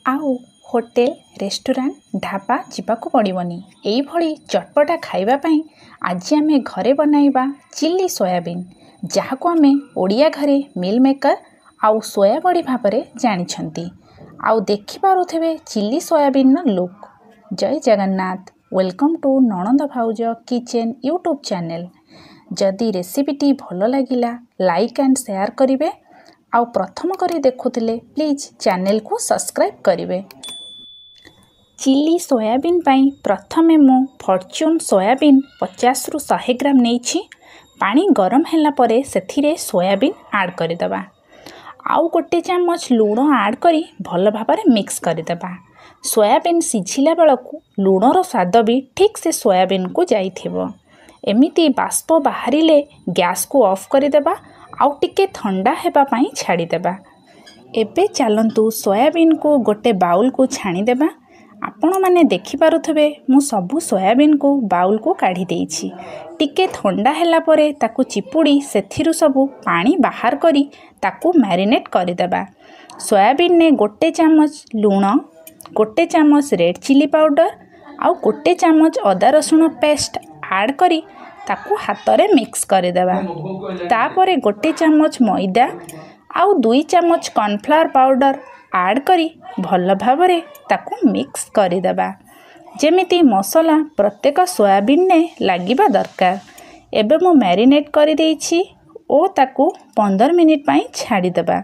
आउ hotel restaurant dhaba जीवाकू पड़िबनी। एई भली चटपटा खाइबा पई आज आमे घरे बनाइबा चिली सोयाबीन, जहाको आमे ओडिया घरे मिल मेकर आउ सोया बड़ी भाबरे जानिछंती। आउ देखि पारुथिबे चिली सोयाबीन न लुक। जय जगन्नाथ, वेलकम टू ननंद भाउज किचन यूट्यूब चैनल। जदि रेसिपीटी भल लागिला लाइक एंड शेयर करिवे। आउ प्रथम करी देखुथिले प्लीज चैनल को सब्सक्राइब करिवे। चिली सोयाबीन पाई प्रथमे मु फॉर्च्यून सोयाबीन 50 रु 100 ग्राम नेछि। पानी गरम हैला परे सेथिरे सोयाबीन ऐड करिदबा। आउ गोटे चम्मच लूण ऐड करी भल भाबरे मिक्स करिदबा। सोयाबीन सिझिला बेलकु लूणर स्वाद भी ठीक से सोयाबीन को जाइथिबो। एमिति बाष्प बाहरिले गैस को ऑफ करिदबा। आउ टिके ठंडा हेबा पाई छाड़ी देबा। एबे चलंतु सोयाबीन को गोटे बाउल को छाणी देबा। आपण माने देखि पारुथबे मु सबु सोयाबीन को बाउल को काढी देइछि। टिके ठंडा हैला परे ताकू चिपुड़ी सेथिरु सबु पानी बाहर करी ताकू मैरिनेट करि देबा। सोयाबीन ने गोटे चम्मच लूण, गोटे चम्मच रेड चिली पाउडर आउ गोटे चम्मच अदा रसुण पेस्ट ऐड करी ताकू हाथ रे मिक्स करि देबा। तापरे गोटे चम्मच मैदा आउ 2 चम्मच कॉर्नफ्लावर पाउडर ऐड करी भल भाबरे ताकू मिक्स करि देबा। जेमिति मसला प्रत्येक सोयाबीन ने लागिबा दरकार। एबे मु मैरिनेट करि देइछि ओ ताकू 15 मिनिट पई छाडी देबा।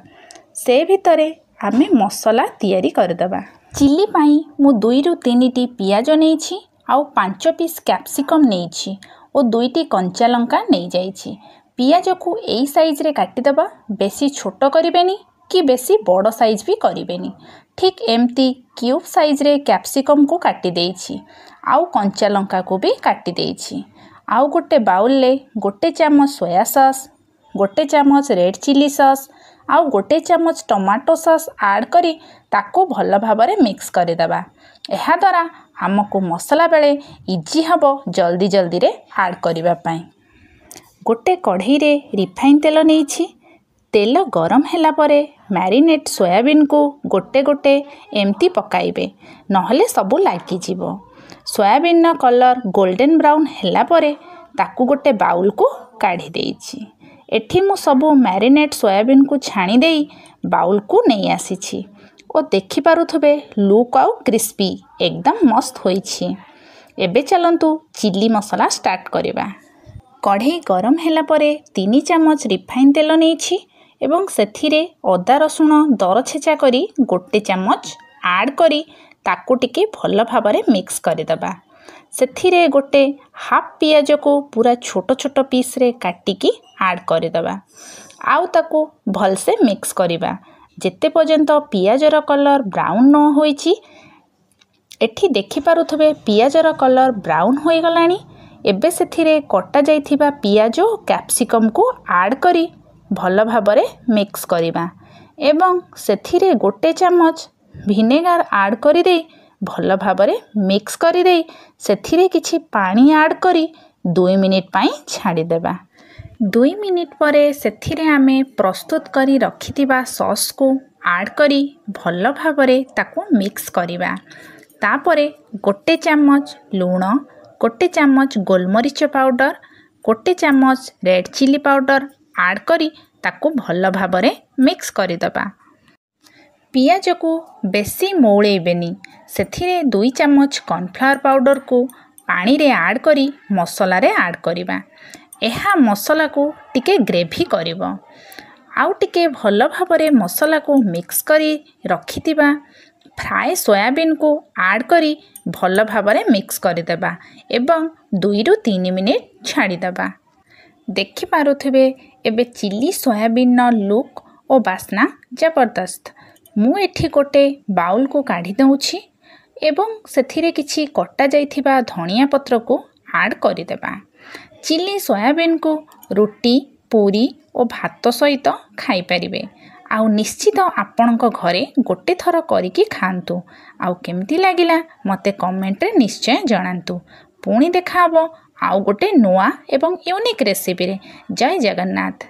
से भितरे आमे मसला तयारी कर देबा। चिली पई मु 2 रु 3 टी पियाज नेइछि आउ 5 पीस कैप्सिकम नेइछि ओ 2 टी कंचा लंका नहीं जाइछि। पियाज को एई साइज रे काटी देबा। बेसी छोट करिबेनी कि बेसी बड़ साइज भी करिबेनी। ठीक एम्ति क्यूब साइज रे कैप्सिकम को काटी देइछि आउ कंचा लंका को भी काटी देइछि। आउ गोटे बाउल ले गोटे चम्मच सोया सॉस, गोटे चम्मच रेड चिली सॉस आउ गोटे चम्मच टमाटो सॉस ऐड करी ताको भल भाबरे मिक्स करि देबा। एहा द्वारा हमको मसला बेले इजी हबो जल्दी जल्दी रे ऐड करिबा पई। गोटे कढ़ई रे रिफाइन तेल नेइछि। तेल गरम हैला परे मैरिनेट सोयाबीन को गोटे गोटे एमती पकाइबे, नहले सबु लागी जीवो। सोयाबीन न कलर गोल्डन ब्राउन हैला परे ताकू गोटे बाउल को काढ़ी देइछि। एठी मु सबु मैरिनेट सोयाबीन को छाणी देई बाउल को नहीं आसीछि ओ देखि पारुथबे लुक आउ क्रिस्पी एकदम मस्त होइछि। एबे चलंतु चिली मसला स्टार्ट करिबा। कढ़ई गरम हैला परे 3 चम्मच रिफाइन तेल नेइछि एवं सेथिरे अदा रसुण दर छेचा करी गोटे चम्मच ऐड करी ताकू टिके भल भाबरे मिक्स करि देबा। सेथिरे गोटे हाफ पियाज को पूरा छोट छोट पीस रे काटिकी ऐड करि देबा। आउ ताकू भल से मिक्स करिबा जेते पर्यंत पियाजर कलर ब्राउन न होइछि। एठी देखि पारुथबे पियाजर कलर ब्राउन होई गलानी। एबे सेथिरे कटा जाइथिबा पियाज ओ कैप्सिकम को ऐड करी भल भाबरे मिक्स करिबा एवं सेथिरे गोटे चम्मच विनेगार ऐड करी दे भल भाबरे मिक्स करी दे सेथिरे किछि पानी ऐड करी 2 मिनिट पई छाडी देबा। 2 मिनिट परे सेथिरे आमे प्रस्तुत करी रखिथिबा सॉस को ऐड करी भल भाबरे ताकू मिक्स करिबा। तापरे गोटे चम्मच लूण, गोटे चम्मच गोलमरीच पाउडर, गोटे चम्मच रेड चिली पाउडर ऐड करी ताकू भल भाबरे मिक्स करि देबा। पियाज को बेसी मौळेबेनी। सेथिरे 2 चम्मच कॉर्नफ्लावर पाउडर को पानी रे ऐड करी मसला रे ऐड करिबा। एहा मसला को टिके ग्रेवी करिवो। आउ टिके भल भाबरे मसला को मिक्स करी रखिथिबा फ्राए सोयाबीन को ऐड करी भल भाबरे मिक्स करि देबा एवं 2 रु 3 मिनिट छाडी देबा। देखि पारुथिबे एबे चिली सोयाबीन न लुक ओ बास्ना जबरदस्त। मु एठी गोटे बाउल को काढी दउछि एवं सेथिरे किछि कटा जाइथिबा धनिया पत्र को ऐड करि देबा। चिली सोयाबीन को रोटी, पूरी ओ भात सहित खाई परिबे। आउ निश्चित आपणक घरे गोटे थर करिकी खांतु। आउ केमती लागिला मते कमेंट रे निश्चय जणांतु। पुणी देखा हबो आउ गोटे नुआ एवं यूनिक रेसिपी रे। जय जगन्नाथ।